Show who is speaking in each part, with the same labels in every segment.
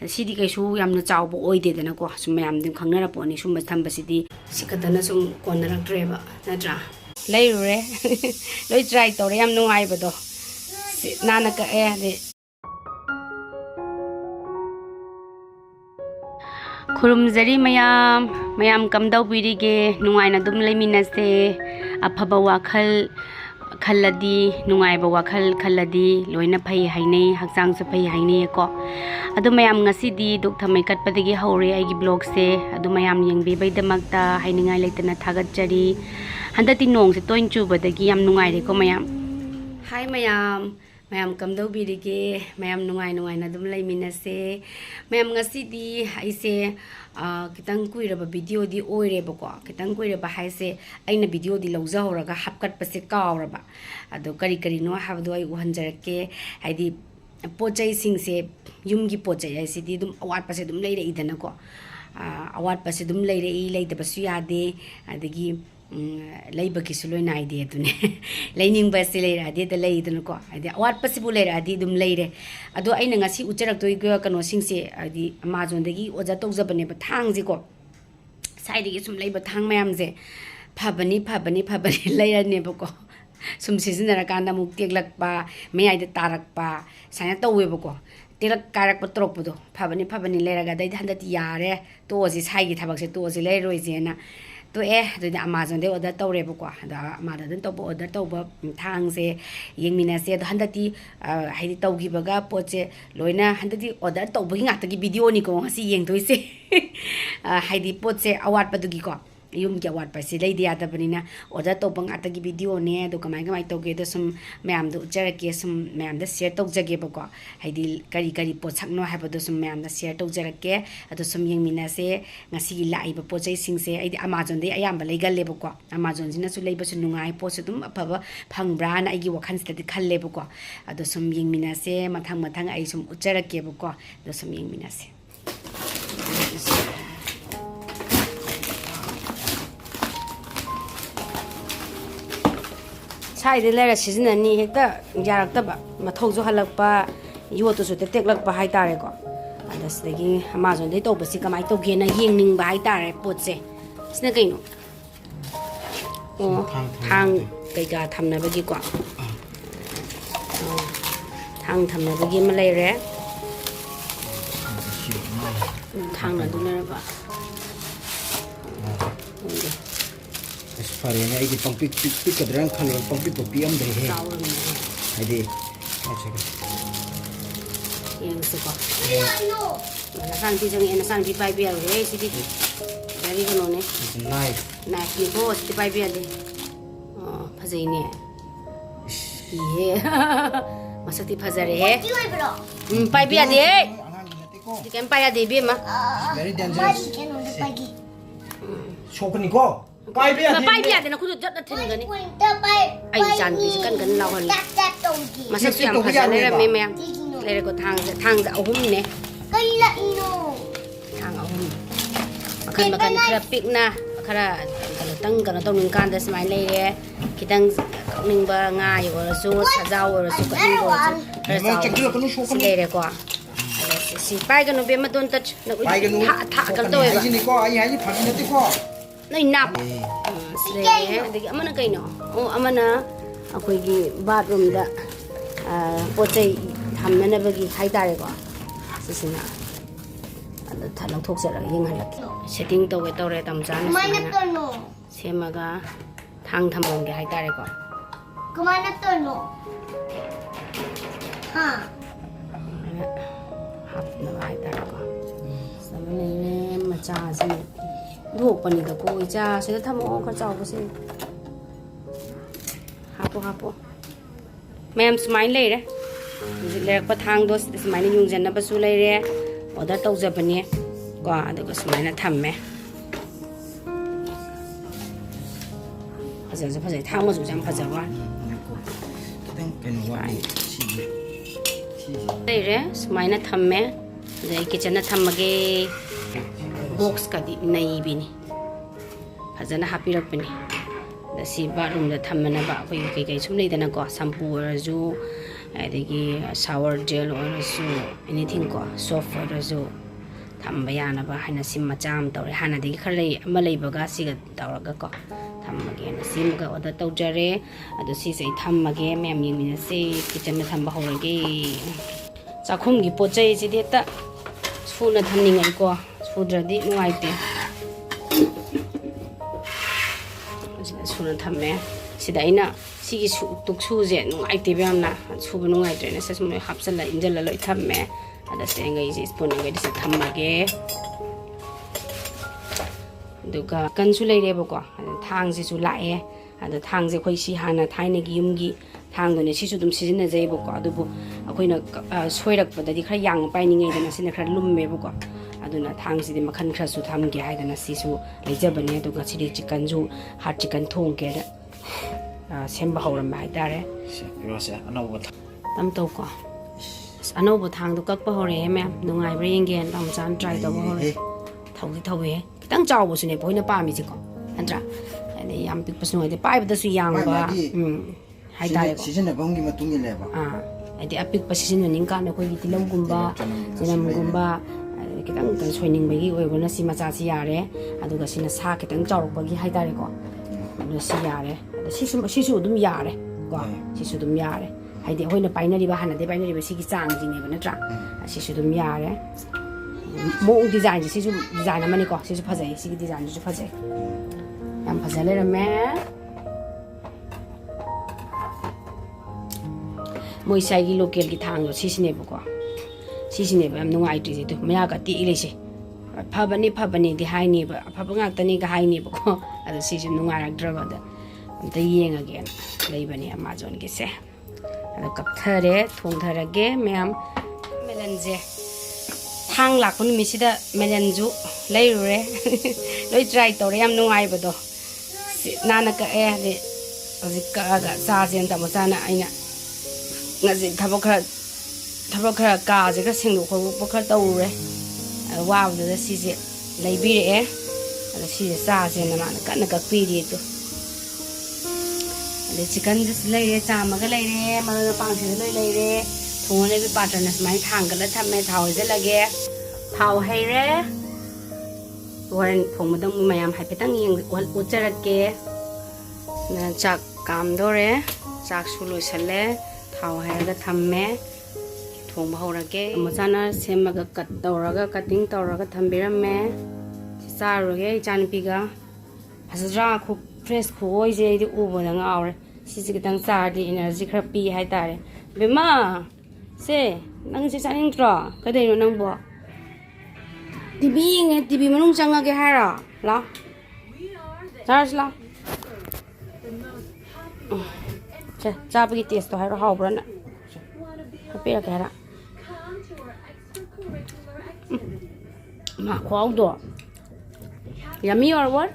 Speaker 1: Sidi kaisu yamna chawbo oidedana ko sum mayam dim khangnara poni sum thambasidi sikatana sum konaraktreba natra leirure loi try tore yam nungai bado nana ka de khurumjari mayam kamdau birige nungaina dum leiminase afaba wakhal khalladi nungaiba wakhal khalladi loina phai hainei hakchang su phai hainei ko adu mayam ngasidi duk thamai katpadagi hore aigi blog se adu mayam yengbi baidamakta hainingai leitana thagatjari handati nong se toin chubadagi yam nungai re ko mayam hai mayam kamdau birige mayam nungai na dum leiminase mayam ngasidi aise kitang kuiraba video di oire bako kitang kuiraba haise aina video di lauza horaga hapkat pase kawraba ado kari no habdo ai uhanjarake haidi pochai singse yumgi pochai aisidi dum awat pase dum leire idana ko awat pase dum leire I leidabasu yade adagi leibaki suloina idea dune leining base leira de leidana ko adi awat possible leira adi dum leire ado aina ngasi ucharak toi ga kano singse adi Amazon dagi oja tokjabane ba thangji ko saidi gi sum leiba thang mayam je phabani leira ne ba ko sum seasonara kanda muk teglakpa meyai de tarakpa saina towe ba ko telak karak patrok pudo phabani leira ga dai handati yare to ji sai gi thabak se to ji leiroi je na to the Amazon de order tawreba ko da Amazon to order tawba thang se yengmina se handati haidi tawgibaga poche loina handati order tawbagi ngatagi video ni ko ngasi yengdoi se haidi poche awat padugi ko yum ki awat pa se leidi ata banina order tawba ngatagi video ne do kamai tawge do sum mayam do jarake sum mayam da share tawjage ba ko haidi kari pochak no haba do sum mayam da share tawjarake ado sum yengmina se ngasi lai ba pochai sing se aidi Amazon de ayam ba legal le ba ko Amazon jina su leiba su nungai poche dum afaba phangbra na igi wakhan sta de khalle ba ko ado sum yengmina se mathang ai sum ujarake ba ko do sum yengmina se sai de lera season ni hekta yarakta mathauju halakpa yoto su teklakpa hai tare ko adasdagi Amazon dei tobasi kamai toge na yengning ba hai tare potse sina kaino thang kaiga thamna bagi ko thang thamna bagi ma leire thang na dunara ba
Speaker 2: Farina ini pangpik kadang kalau pangpik kopi am deh. Ada.
Speaker 1: Yang suka. Nasang ti jang nasang ti pai biar deh sih ti. Dari kono ne. Knife ni bos ti pai biar deh. Oh, pasal ini. Iya. Masa ti pasal deh. Pai biar deh. Ti kan pai deh biar mah.
Speaker 2: Very dangerous. Shokan ni ko. Pai bia de
Speaker 1: na khu jat na thin gani ai chan ki kan lawan masak siam khasa le me le ko thang da ahum ne
Speaker 3: kaila ino
Speaker 1: thang ahum makan khara pik na khara tang kana tong ning kan da smai le re kitang ning ba nga yo su sajao ro su ka ning bo su le re ko si pai ga no be ma don touch na tha ka to ba
Speaker 2: ni ko ai hai phang ni ko
Speaker 1: Nay nap. Sige, digi amana kaino. O amana akoigi bathroom da pochai thamna bagi haitare ko. Sisina. Ada thalau thoksara yenghalaki. Setting tawge tawre tamjana.
Speaker 3: Kumana tono.
Speaker 1: Semaga thang thamong ge haitare ko.
Speaker 3: Kumana tono. Ha.
Speaker 1: Hapna haitare ko. Samane macha sin Duk pani da ko ija se ta mo ka chaw se hapo ma'am smile le re le pa thang do smile yung jan na ba su le re order tau ja pani ko da ko smile na tham me aja ja thang mo su jam pha ja wa
Speaker 2: Kitang kenwa
Speaker 1: le re smile na tham me dai kitchen na tham mage box ka di nai bini fazana hapirak bini da si bathroom da thamna ba koi kai sum nei dana ko shampoo ju adagi sour gel oirasu anything ko soft oirasu thamba yanaba haina sim macham tawre hana digi kharlei ama leibaga siga tawraga ko thammage na simga order tawjare adu si sei thammage mem yingmina se kitchen na thamba horage chakhumgi pochai ji deta suna thamningai ko sudradi nuaite suna thamme sida ina sigi tuksu je nuaite bamna suba nuaite na sesmo hapsala injala loi thamme ada sengai ji spoon ngai dise thammage duga kansu leireba ko thang ji su lae ada thang je khoi si hana thaine gi yumgi thang do ne si su dum sizina jaiba ko adubu akoina soirak padadi khara yang pai ni ngai dana sina khara lumme ba ko aduna thang ji di makhan khara su tham ge haidana si su leijabane duga chiri chicken ju hot chicken thong ge semba hauram hai dare
Speaker 2: Rose anau
Speaker 1: tam to ko anau bu thang du kak pa hore mem nungai bring gen tam chan try to hore thaugi thawi kitang chaw bu sune boina pa mi ji ko antra ani yam pik pasnu de pai ba su yang ba hai dare ko
Speaker 2: season abongi matung ileba
Speaker 1: adi apik pa season ning ka na koi tilam gumba jinam gumba kitang kan soining bagi oi bona si macha si yare aduga sina sa kitang chaw bagi hai dare ko no si yare sisu dum yare ko sisu dum yare haidi hoina painari ba hana de painari ba sigi chang jing ne ba natra sisu dum yare mo design sisu design amani ko sisu phajai sigi design ju phajai yam phajale ra me moi sai gi local gi thang lo sisine ba ko sisine ba am nungai ti tu maya ka ti ile se phabani di hai ni ba phaba ngak tani ga hai ni ba ko ada sisu nungai rak dra ba da amta yeng again leibani amazon gi se ada kapthare thongtharage ma'am melanje thang lakun misida melanju leirure loi try tore yam nungai bado nana ka de aji ka ga sa jen ta machana aina ngaji thabakha ka je ka singdu kho bakha tawure wow de si je leibire ada si sa jen na kana ka piri to ada chicken just leire chamaga leire mala pangse loi leire thone bi patana smai thangala thamme thau je lage thau heire waran phongmadam mayam haipetang yeng ucharak na chak kam dore chak suloi sale thau hairga thamme thongba horage machana semaga kat tawraga cutting tawraga thambiramme charoge chanpiga phasra khu fresh khu oi je di ubona ngawre sisi kitang chardi energy khara pi hai tare bema se nang se chaning tro ka dei no nang bo tv nge tv manung changa ge hara la charge la che cha bi test to hai ro hau bra na happy ra ka hara ma khwau do yummy or what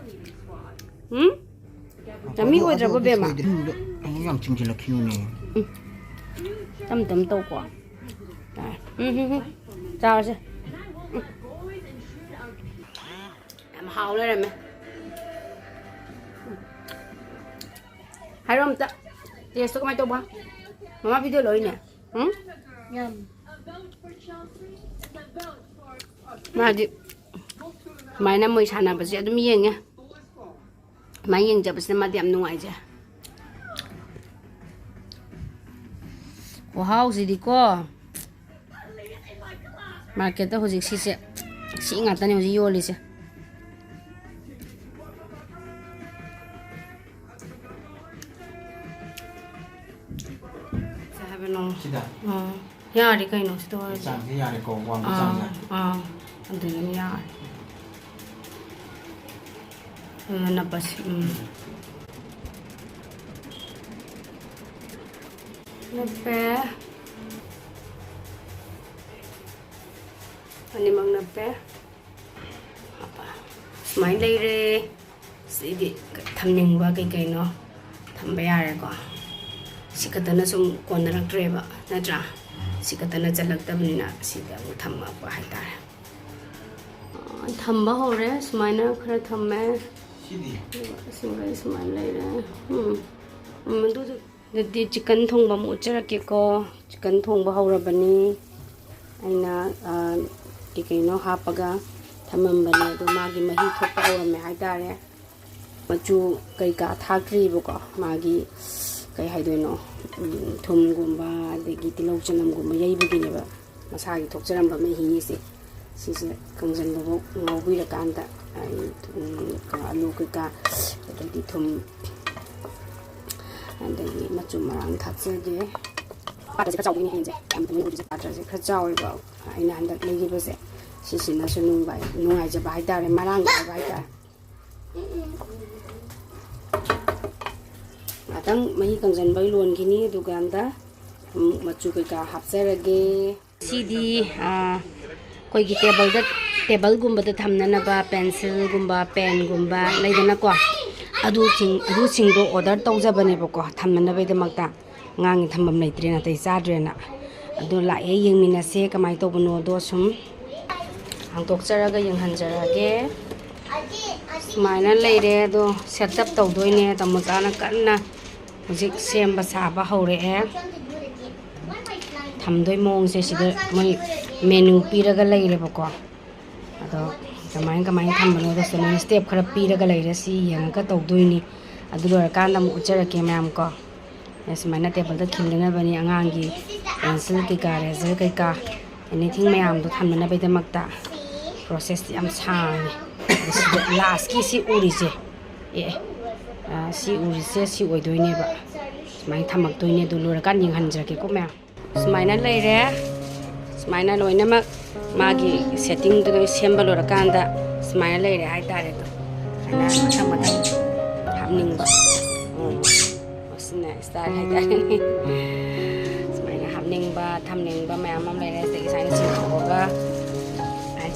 Speaker 1: yummy oi dra ba be ma
Speaker 2: yam chimji la khuni
Speaker 1: tâm to ko chào chứ em hào lên rồi mẹ hai rom ta yes to mai to ba mama video loi nè
Speaker 3: Yum.
Speaker 1: mà đi mai năm mới sana ba sẽ đum yeng nha mai yeng ja ba se ma diam nuai ja wow gì đi co market đó hồi xí sẽ xí ngặt tao này hồi vô đi sẽ hai bên nó nhà đi cái nó sẽ thôi
Speaker 2: sang cái nhà này có quăng cái sang này
Speaker 1: anh thấy nó nhà nạp bớt nape ani mang nape apa smai leire sidi thamning ba kai no thamba yare ko sikatana sum konarak treba natra sikatana jalak tabnina sida thamma ba haita thamba hore smaina khara thamme
Speaker 2: sidi
Speaker 1: smai leire mandu ꯑꯗꯨꯗꯤ chicken ꯊꯣꯡꯕ ꯑꯃꯨꯛ ꯎꯠꯆꯔꯛꯀꯦꯀꯣ chicken ꯊꯣꯡꯕ ꯍꯧꯔꯕꯅꯤ ꯑꯩꯅ ꯀꯩꯅꯣ ꯍꯥꯞꯄꯒ ꯊꯝꯃꯝꯕꯅꯦ ꯑꯗꯣ ꯃꯥꯒꯤ ꯃꯍꯤ ꯊꯣꯛꯄ ꯍꯧꯔꯝꯃꯦ ꯍꯥꯏꯇꯥꯔꯦ ꯃꯆꯨ ꯀꯩꯀꯥ ꯊꯥꯛꯇ꯭ꯔꯤꯕꯀꯣ ꯃꯥꯒꯤ ꯀꯩ ꯍꯥꯏꯗꯣꯏꯅꯣ ꯊꯨꯝꯒꯨꯝꯕ ꯑꯗꯒꯤ ꯇꯤꯜꯍꯧ ꯆꯅꯝꯒꯨꯝꯕ ꯌꯩꯕꯒꯤꯅꯦꯕ ꯃꯁꯥꯒꯤ ꯊꯣꯛꯆꯔꯝꯕ ꯃꯍꯤꯁꯦ ꯁꯤꯁꯦ ꯀꯪꯁꯤꯟꯕꯐꯥꯎ ꯉꯧꯕꯤꯔꯀꯥꯟꯗ ꯑꯂꯨ ꯀꯩꯀꯥ ꯑꯗꯒꯤ ꯊꯨꯝ ꯑꯗꯒꯤ ꯃꯆꯨ ꯃꯔꯥꯡ ꯊꯥꯛꯆꯒꯦ ꯄꯥꯇ꯭ꯔꯁꯦ ꯈꯔ ꯆꯥꯎꯕꯒꯤꯅꯦ ꯍꯦꯟꯁꯦ ꯌꯥꯝ ꯄꯥꯇ꯭ꯔꯁꯦ ꯈꯔ ꯆꯥꯎꯋꯦꯕ ꯑꯩꯅ ꯍꯟꯗꯛ ꯂꯩꯈꯤꯕꯁꯦ ꯁꯤꯁꯤꯅꯁꯨ ꯅꯨꯡꯉꯥꯏꯖꯕ ꯍꯥꯏꯇꯥꯔꯦ ꯃꯔꯥꯡ ꯀꯥꯏꯕ ꯍꯥꯏꯇꯥꯔꯦ ꯉꯥꯛꯇꯪ ꯃꯍꯤ ꯀꯪꯁꯤꯟꯕꯩ ꯂꯣꯟꯈꯤꯅꯤ ꯑꯗꯨꯀꯥꯟꯗ ꯑꯃꯨꯛ ꯃꯆꯨ ꯀꯩꯀꯥ ꯍꯥꯞꯆꯔꯒꯦ ꯁꯤꯗꯤ ꯑꯩꯈꯣꯏꯒꯤ ꯇꯦꯕꯜꯒꯨꯝꯕꯗ ꯊꯝꯅꯅꯕ ꯄꯦꯟꯁꯤꯜꯒꯨꯝꯕ ꯄꯦꯟꯒꯨꯝꯕ ꯂꯩꯗꯅꯀꯣ ꯑꯗꯨꯁꯤꯡꯗꯣ ꯑꯣꯔꯗꯔ ꯇꯧꯖꯕꯅꯦꯕꯀꯣ ꯊꯝꯅꯅꯕꯒꯤꯗꯃꯛꯇ ꯑꯉꯥꯡꯒꯤ ꯊꯝꯐꯝ ꯂꯩꯇ꯭ꯔꯦ ꯅꯥꯇꯩ ꯆꯥꯗ꯭ꯔꯦꯅ ꯑꯗꯣ ꯂꯥꯛꯑꯦ ꯌꯦꯡꯃꯤꯟꯅꯁꯦ ꯀꯃꯥꯏꯅ ꯇꯧꯕꯅꯣꯗꯣ ꯁꯨꯝ ꯍꯥꯡꯗꯣꯛꯆꯔꯒ ꯌꯦꯡꯍꯟꯖꯔꯒꯦ ꯁꯨꯃꯥꯏꯅ ꯂꯩꯔꯦ ꯑꯗꯣ ꯁꯦꯠꯑꯞ ꯇꯧꯗꯣꯏꯅꯦ ꯇꯥꯃꯣꯆꯥꯅ ꯀꯟꯅ ꯍꯧꯖꯤꯛ ꯁꯦꯝꯕ ꯁꯥꯕ ꯍꯧꯔꯛꯑꯦ ꯊꯝꯗꯣꯏ ꯃꯑꯣꯡꯁꯦ ꯁꯤꯗ ꯃꯣꯏ ꯃꯦꯅꯨ ꯄꯤꯔꯒ ꯂꯩꯔꯦꯕꯀꯣ ꯑꯗꯣ ꯀꯃꯥꯏꯅ ꯊꯝꯕꯅꯣꯗ ꯁꯤꯗ ꯃꯣꯏ ꯁ꯭ꯇꯦꯞ ꯈꯔ ꯄꯤꯔꯒ ꯂꯩꯔꯦ ꯁꯤ ꯌꯦꯡꯉꯒ ꯇꯧꯗꯣꯏꯅꯤ ꯑꯗꯨ ꯂꯣꯏꯔꯀꯥꯟꯗ ꯑꯃꯨꯛ ꯎꯠꯆꯔꯛꯀꯦ ꯃꯌꯥꯝ ꯀꯣ ꯁꯨꯃꯥꯏꯅ ꯇꯦꯕꯜꯗ ꯈꯤꯜꯅꯅꯕꯅꯤ ꯑꯉꯥꯡꯒꯤ ꯄꯦꯟꯁꯤꯜ ꯀꯩꯀꯥ ꯔꯦꯖꯔ ꯀꯩꯀꯥ ꯑꯦꯅꯤꯊꯤꯡ ꯃꯌꯥꯝꯗꯣ ꯊꯝꯅꯅꯕꯒꯤꯗꯃꯛꯇ ꯄ꯭ꯔꯣꯁꯦꯁꯇꯤ ꯌꯥꯝ ꯁꯥꯡꯉꯦ ꯁꯤꯗ ꯂꯥꯁꯀꯤ ꯁꯤ ꯎꯔꯤꯁꯦ ꯁꯤ ꯎꯔꯤꯁꯦ ꯁꯤ ꯑꯣꯏꯗꯣꯏꯅꯦꯕ ꯁꯨꯃꯥꯏꯅ ꯊꯝꯃꯛꯇꯣꯏꯅꯦ ꯑꯗꯨ ꯂꯣꯏꯔꯀꯥꯟꯗ ꯌꯦꯡꯍꯟꯖꯔꯛꯀꯦꯀꯣ ꯃꯌꯥꯝ ꯁꯨꯃꯥꯏꯅ ꯂꯩꯔꯦ ꯁꯨꯃꯥꯏꯅ ꯂꯣꯏꯅꯃꯛ ꯃꯥꯒꯤ ꯁꯦꯠꯇꯤꯡꯗꯨꯗ ꯁꯦꯝꯕ ꯂꯣꯏꯔꯀꯥꯟꯗ ꯁꯨꯃꯥꯏꯅ ꯂꯩꯔꯦ ꯍꯥꯏꯇꯥꯔꯦ ꯑꯗꯣ ꯑꯩꯅ ꯃꯊꯪ ꯍꯥꯞꯅꯤꯡꯕ ꯁꯤꯅ ꯏꯁꯇꯥꯏꯜ ꯍꯥꯏꯇꯥꯔꯦ ꯁꯨꯃꯥꯏꯅ ꯍꯥꯞꯅꯤꯡꯕ ꯊꯝꯅꯤꯡꯕ ꯃꯌꯥꯝ ꯑꯃ ꯂꯩꯔꯦ ꯑꯗꯒꯤ ꯁꯨꯃꯥꯏꯅ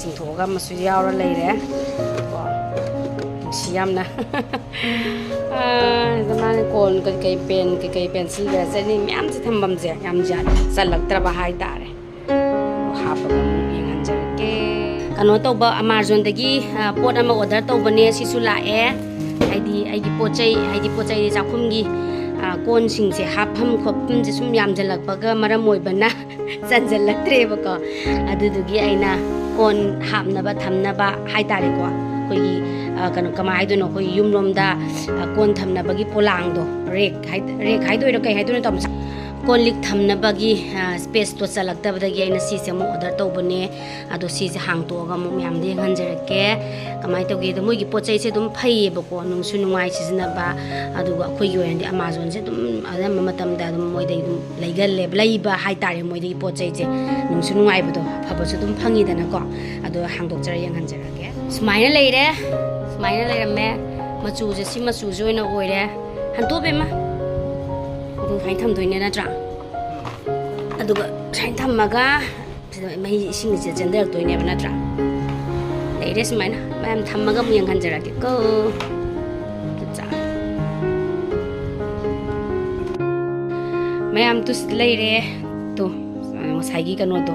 Speaker 1: ꯆꯤꯡꯊꯣꯛꯑꯒ ꯑꯃꯁꯨ ꯌꯥꯎꯔ ꯂꯩꯔꯦ ꯀꯣ ꯅꯨꯡꯁꯤ ꯌꯥꯝꯅ ꯃꯥꯅ ꯀꯣꯟ ꯀꯩꯀꯩ ꯄꯦꯟ ꯀꯩꯀꯩ ꯄꯦꯟꯁꯤꯜ ꯔꯦꯖꯔꯅꯤ ꯃꯌꯥꯝꯁꯦ ꯊꯝꯐꯝꯁꯦ ꯌꯥꯝ ꯆꯜꯂꯛꯇ꯭ꯔꯕ ꯍꯥꯏꯇꯥꯔꯦ ꯍꯥꯞꯄꯒ ꯑꯃꯨꯛ ꯌꯦꯡꯍꯟꯖꯔꯛꯀꯦ ꯀꯩꯅꯣ ꯇꯧꯕ ꯑꯃꯥꯖꯣꯟꯗꯒꯤ ꯄꯣꯠ ꯑꯃ ꯑꯣꯔꯗꯔ ꯇꯧꯕꯅꯦ ꯁꯤꯁꯨ ꯂꯥꯛꯑꯦ ꯍꯥꯏꯗꯤ ꯑꯩꯒꯤ ꯄꯣꯠ ꯆꯩ ꯆꯥꯛꯈꯨꯝꯒꯤ ꯀꯣꯟꯁꯤꯡꯁꯦ ꯍꯥꯞꯐꯝ ꯈꯣꯠꯐꯝꯁꯦ ꯁꯨꯝ ꯌꯥꯝꯁꯤꯜꯂꯛꯄꯒ ꯃꯔꯝ ꯑꯣꯏꯕꯅ ꯆꯟꯁꯤꯜꯂꯛꯇ꯭ꯔꯦꯕꯀꯣ ꯑꯗꯨꯗꯨꯒꯤ ꯑꯩꯅ ꯀꯣꯟ ꯍꯥꯞꯅꯕ ꯊꯝꯅꯕ ꯍꯥꯏꯇꯥꯔꯦꯀꯣ ꯑꯩꯈꯣꯏꯒꯤ ꯀꯩꯅꯣ ꯀꯃꯥꯏ ꯍꯥꯏꯗꯣꯏꯅꯣ ꯑꯩꯈꯣꯏ ꯌꯨꯝꯂꯣꯝꯗ ꯀꯣꯟ ꯊꯝꯅꯕꯒꯤ ꯄꯣꯂꯥꯡꯗꯣ ꯔꯦꯛ ꯍꯥꯏꯗꯣꯏꯔꯣ ꯀꯩ ꯍꯥꯏꯗꯣꯏꯅꯣ ꯇꯧꯕ ꯀꯣꯟ ꯂꯤꯛ ꯊꯝꯅꯕꯒꯤ ꯁ꯭ꯄꯦꯁꯇꯣ ꯆꯜꯂꯛꯇꯕꯗꯒꯤ ꯑꯩꯅ ꯁꯤꯁꯦ ꯑꯃꯨꯛ ꯑꯣꯔꯗꯔ ꯇꯧꯕꯅꯦ ꯑꯗꯣ ꯁꯤꯁꯦ ꯍꯥꯡꯇꯣꯛꯑꯒ ꯑꯃꯨꯛ ꯃꯌꯥꯝꯗ ꯌꯦꯡꯍꯟꯖꯔꯛꯀꯦ ꯀꯃꯥꯏꯅ ꯇꯧꯒꯦꯗꯣ ꯃꯣꯏꯒꯤ ꯄꯣꯠ ꯆꯩꯁꯦ ꯑꯗꯨꯝ ꯐꯩꯌꯦꯕꯀꯣ ꯅꯨꯡꯁꯨ ꯅꯨꯡꯉꯥꯏ ꯁꯤꯖꯤꯟꯅꯕ ꯑꯗꯨꯒ ꯑꯩꯈꯣꯏꯒꯤ ꯑꯣꯏꯅꯗꯤ ꯑꯃꯥꯖꯣꯟꯁꯦ ꯑꯗꯨꯝ ꯑꯌꯥꯝꯕ ꯃꯇꯝꯗ ꯑꯗꯨꯝ ꯃꯣꯏꯗꯒꯤ ꯑꯗꯨꯝ ꯂꯩꯒꯜꯂꯦꯕ ꯂꯩꯕ ꯍꯥꯏꯇꯥꯔꯦ ꯃꯣꯏꯗꯒꯤ ꯄꯣꯠ ꯆꯩꯁꯦ ꯅꯨꯡꯁꯨ ꯅꯨꯡꯉꯥꯏꯕꯗꯣ ꯑꯐꯕꯁꯨ ꯑꯗꯨꯝ ꯐꯪꯉꯤꯗꯅꯀꯣ ꯑꯗꯣ ꯍꯥꯡꯗꯣꯛꯆꯔ ꯌꯦꯡꯍꯟꯖꯔꯒꯦ ꯁꯨꯃꯥꯏꯅ ꯂꯩꯔꯝꯃꯦ ꯃꯆꯨꯁꯦ ꯁꯤ ꯃꯆꯨꯁꯦ ꯑꯣꯏꯅ ꯑꯣꯏꯔꯦ ꯍꯟꯇꯣꯛꯑꯕꯦꯝꯃ ꯑꯗꯨ ꯁꯨꯃꯥꯏꯅ ꯊꯝꯗꯣꯏꯅꯦ ꯅꯠꯇ꯭ꯔꯥ ꯑꯗꯨꯒ ꯁꯨꯃꯥꯏꯅ ꯊꯝꯃꯒ ꯁꯤꯗ ꯃꯍꯤ ꯏꯁꯤꯡꯁꯦ ꯆꯦꯟꯊꯔꯛꯇꯣꯏꯅꯦꯕ ꯅꯠꯇ꯭ꯔꯥ ꯂꯩꯔꯦ ꯁꯨꯃꯥꯏꯅ ꯃꯌꯥꯝ ꯊꯝꯃꯒ ꯑꯃꯨꯛ ꯌꯦꯡꯍꯟꯖꯔꯛꯀꯦꯀꯣ ꯃꯌꯥꯝ ꯁꯤꯗ ꯂꯩꯔꯦ ꯇꯣ ꯉꯁꯥꯏꯒꯤ ꯀꯩꯅꯣꯗꯣ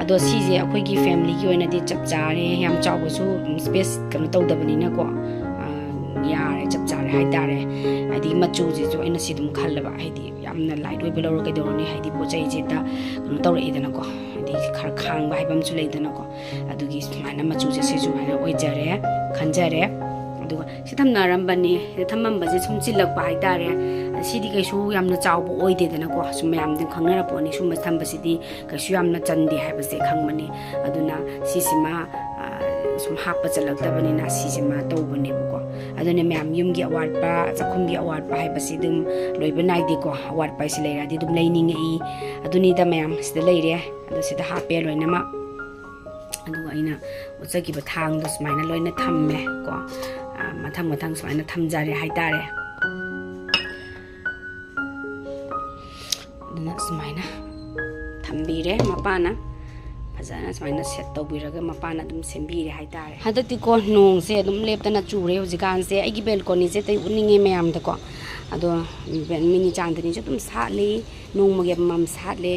Speaker 1: ꯑꯗꯣ ꯁꯤꯁꯦ ꯑꯩꯈꯣꯏꯒꯤ ꯐꯦꯃꯤꯂꯤꯒꯤ ꯑꯣꯏꯅꯗꯤ ꯆꯞ ꯆꯥꯔꯦ ꯌꯥꯝ ꯆꯥꯎꯕꯁꯨ ꯁ꯭ꯄꯦꯁ ꯀꯩꯅꯣ ꯇꯧꯗꯕꯅꯤꯅꯀꯣ ꯌꯥꯔꯦ ꯆꯞ ꯆꯥꯔꯦ ꯍꯥꯏꯇꯥꯔꯦ ꯍꯥꯏꯗꯤ ꯃꯆꯨꯁꯤꯁꯨ ꯑꯩꯅ ꯁꯤ ꯑꯗꯨꯝ ꯈꯜꯂꯕ ꯍꯥꯏꯗꯤ ꯌꯥꯝꯅ ꯂꯥꯏꯠ ꯑꯣꯏꯕ ꯂꯧꯔ ꯀꯩꯗꯧꯔꯅꯤ ꯍꯥꯏꯗꯤ ꯄꯣꯠ ꯆꯩꯁꯤꯗ ꯀꯩꯅꯣ ꯇꯧꯔꯛꯏꯗꯅꯀꯣ ꯍꯥꯏꯗꯤ ꯈꯔ ꯈꯥꯡꯕ ꯍꯥꯏꯕ ꯑꯃꯁꯨ ꯂꯩꯗꯅꯀꯣ ꯑꯗꯨꯒꯤ ꯁꯨꯃꯥꯏꯅ ꯃꯆꯨꯁꯦ ꯁꯤ ꯁꯨꯃꯥꯏꯅ ꯑꯣꯏꯖꯔꯦ ꯈꯟꯖꯔꯦ ꯑꯗꯨꯒ ꯁꯤ ꯊꯝꯅꯔꯝꯕꯅꯤ ꯁꯤꯗ ꯊꯝꯃꯝꯕꯁꯦ ꯁꯨꯝ ꯆꯤꯜꯂꯛꯄ ꯍꯥꯏꯇꯥꯔꯦ ꯁꯤꯗꯤ ꯀꯩꯁꯨ ꯌꯥꯝꯅ ꯆꯥꯎꯕ ꯑꯣꯏꯗꯦꯗꯅꯀꯣ ꯁꯨꯝ ꯃꯌꯥꯝꯗꯤ ꯈꯪꯅꯔꯛꯄꯅꯤ ꯁꯨꯝꯕ ꯊꯝꯕꯁꯤꯗꯤ ꯀꯩꯁꯨ ꯌꯥꯝꯅ ꯆꯟꯗꯦ ꯍꯥꯏꯕꯁꯦ ꯈꯪꯕꯅꯤ ꯑꯗꯨꯅ ꯁꯤꯁꯤꯃ ꯁꯨꯝ ꯍꯥꯞꯄ ꯆꯜꯂꯛꯇꯕꯅꯤꯅ ꯁꯤꯁꯤꯃ ꯇꯧꯕꯅꯦꯕꯀꯣ ꯑꯗꯨꯅ ꯃꯌꯥꯝ ꯌꯨꯝꯒꯤ ꯑꯋꯥꯠꯄ ꯆꯥꯛꯈꯨꯝꯒꯤ ꯑꯋꯥꯠꯄ ꯍꯥꯏꯕꯁꯤ ꯑꯗꯨꯝ ꯂꯣꯏꯕ ꯅꯥꯏꯗꯦꯀꯣ ꯑꯋꯥꯠꯄ ꯍꯥꯏꯁꯤ ꯂꯩꯔꯗꯤ ꯑꯗꯨꯝ ꯂꯩꯅꯤꯡꯉꯛꯏ ꯑꯗꯨꯅꯤꯗ ꯃꯌꯥꯝ ꯁꯤꯗ ꯂꯩꯔꯦ ꯑꯗꯣꯁꯤꯗ ꯍꯥꯞꯄꯦ ꯂꯣꯏꯅꯃꯛ ꯑꯗꯨꯒ ꯑꯩꯅ ꯎꯠꯆꯈꯤꯕ ꯊꯥꯡꯗꯣ ꯁꯨꯃꯥꯏꯅ ꯂꯣꯏꯅ ꯊꯝꯃꯦ ꯀꯣ ꯃꯊꯪ ꯁꯨꯃꯥꯏꯅ ꯊꯝꯖꯔꯦ ꯍꯥꯏꯇꯥꯔꯦ ꯑꯗꯨꯅ ꯁꯨꯃꯥꯏꯅ ꯊꯝꯕꯤꯔꯦ ꯃꯄꯥꯅ ꯐꯖꯅ ꯁꯨꯃꯥꯏꯅ ꯁꯦꯠ ꯇꯧꯕꯤꯔꯒ ꯃꯄꯥꯅ ꯑꯗꯨꯝ ꯁꯦꯝꯕꯤꯔꯦ ꯍꯥꯏꯇꯥꯔꯦ ꯍꯟꯗꯛꯇꯤꯀꯣ ꯅꯣꯡꯁꯦ ꯑꯗꯨꯝ ꯂꯦꯞꯇꯅ ꯆꯨꯔꯦ ꯍꯧꯖꯤꯛꯀꯥꯟꯁꯦ ꯑꯩꯒꯤ ꯕꯦꯜꯀꯣꯅꯤꯁꯦ ꯑꯇꯩ ꯎꯠꯅꯤꯡꯉꯦ ꯃꯌꯥꯝꯗꯀꯣ ꯑꯗꯣ ꯃꯤꯅꯤ ꯆꯥꯟꯗꯅꯤꯁꯨ ꯑꯗꯨꯝ ꯁꯥꯠꯂꯤ ꯅꯣꯡꯃꯒꯤ ꯑꯃꯃꯝ ꯁꯥꯠꯂꯦ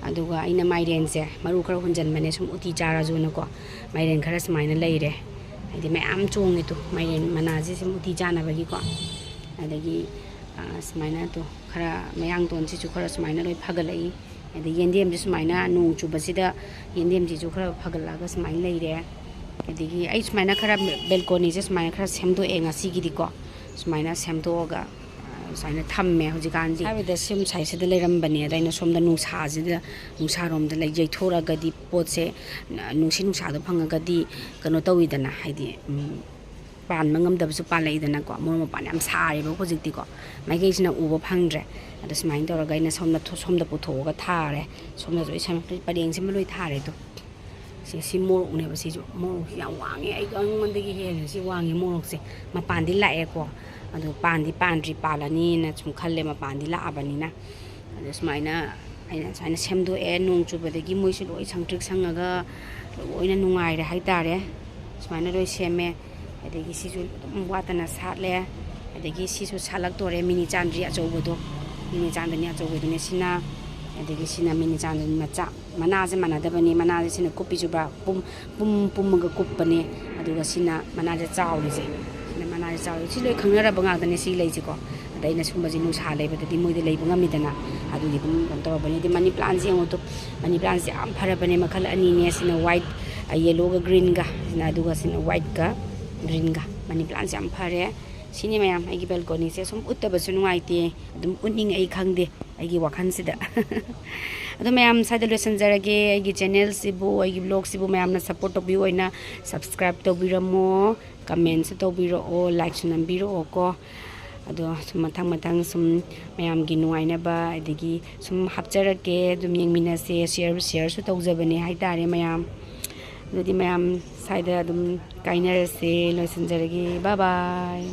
Speaker 1: ꯑꯗꯨꯒ ꯑꯩꯅ ꯃꯥꯏꯔꯦꯟꯁꯦ ꯃꯔꯨ ꯈꯔ ꯍꯨꯟꯖꯟꯕꯅꯦ ꯁꯨꯝ ꯎꯇꯤ ꯆꯥꯔꯁꯨꯅꯀꯣ ꯃꯥꯏꯔꯦꯟ ꯈꯔ ꯁꯨꯃꯥꯏꯅ ꯂꯩꯔꯦ ꯍꯥꯏꯗꯤ ꯃꯌꯥꯝ ꯆꯣꯡꯉꯦ ꯇꯣ ꯃꯥꯏꯔꯦꯟ ꯃꯅꯥꯁꯦ ꯁꯨꯝ ꯎꯇꯤ ꯆꯥꯅꯕꯒꯤꯀꯣ ꯑꯗꯒꯤ sumaina to khara mayang ton si chu khara sumaina loi phagalai adi yendem ji sumaina nung chu basida yendem ji chu khara phagalaga sumaina leire adi ai sumaina khara balcony je sumaina khara semdo e ngasi gi diko sumaina semdo ga sumaina thamme hojikan di habida sim sai se de leram bani adaina somda nungsa ji de nungsa rom de lai jai thora ga di pot se nungsa do phanga ga di kano tawidana haidi pan mangam da su pan leidana ko mo pan yam sare ba hojikti ko mai ge sina ubo phangdre ada smain tor ga ina somda putho ga thare somda jo isam padeng sim loi thare to si mo ne ba si jo mo ya wangi ai ga ngon de gi he si wangi mo se ma pan di la e ko ado pan di pandri palani na chum khalle ma pan di la abani na ada smaina aina saina semdo e nung chu ba de gi moi si loi sangtrik sangaga loina nungai re hai tare smaina loi seme adegi sisu watana satle adegi sisu salak tore mini chandri achobodo mini chandani achobodo ne sina adegi sina mini chandani macha manaje manadabani manaje sina kopi juba pum ga kupane aduga sina manaje chawli je sina manaje chawli si loi khangnara banga dane si leiji ko adaina sumba jinu sa leibadadi moide leiba ngamidana adugi dum tontor bani di mani plant je ngoto mani plant je am phara bani makhal ani ne sina white yellow ga green ga sina aduga sina white ga green ga mani plant jam phare sini mayam ai gi balcony se sum uttaba su nuaite dum unning ai khangde ai gi wakhan sida ado mayam saida lesson jarage ai gi channel sibu ai gi blog sibu mayam na support to bi oina subscribe to biramo comment to biro o like sunam biro ko ado sum mathang sum mayam gi nuaina ba adigi sum hapjarake dum yengmina se share su tawjabani hai tare mayam jadi mayam saida dum kainare se loisan jarage bye bye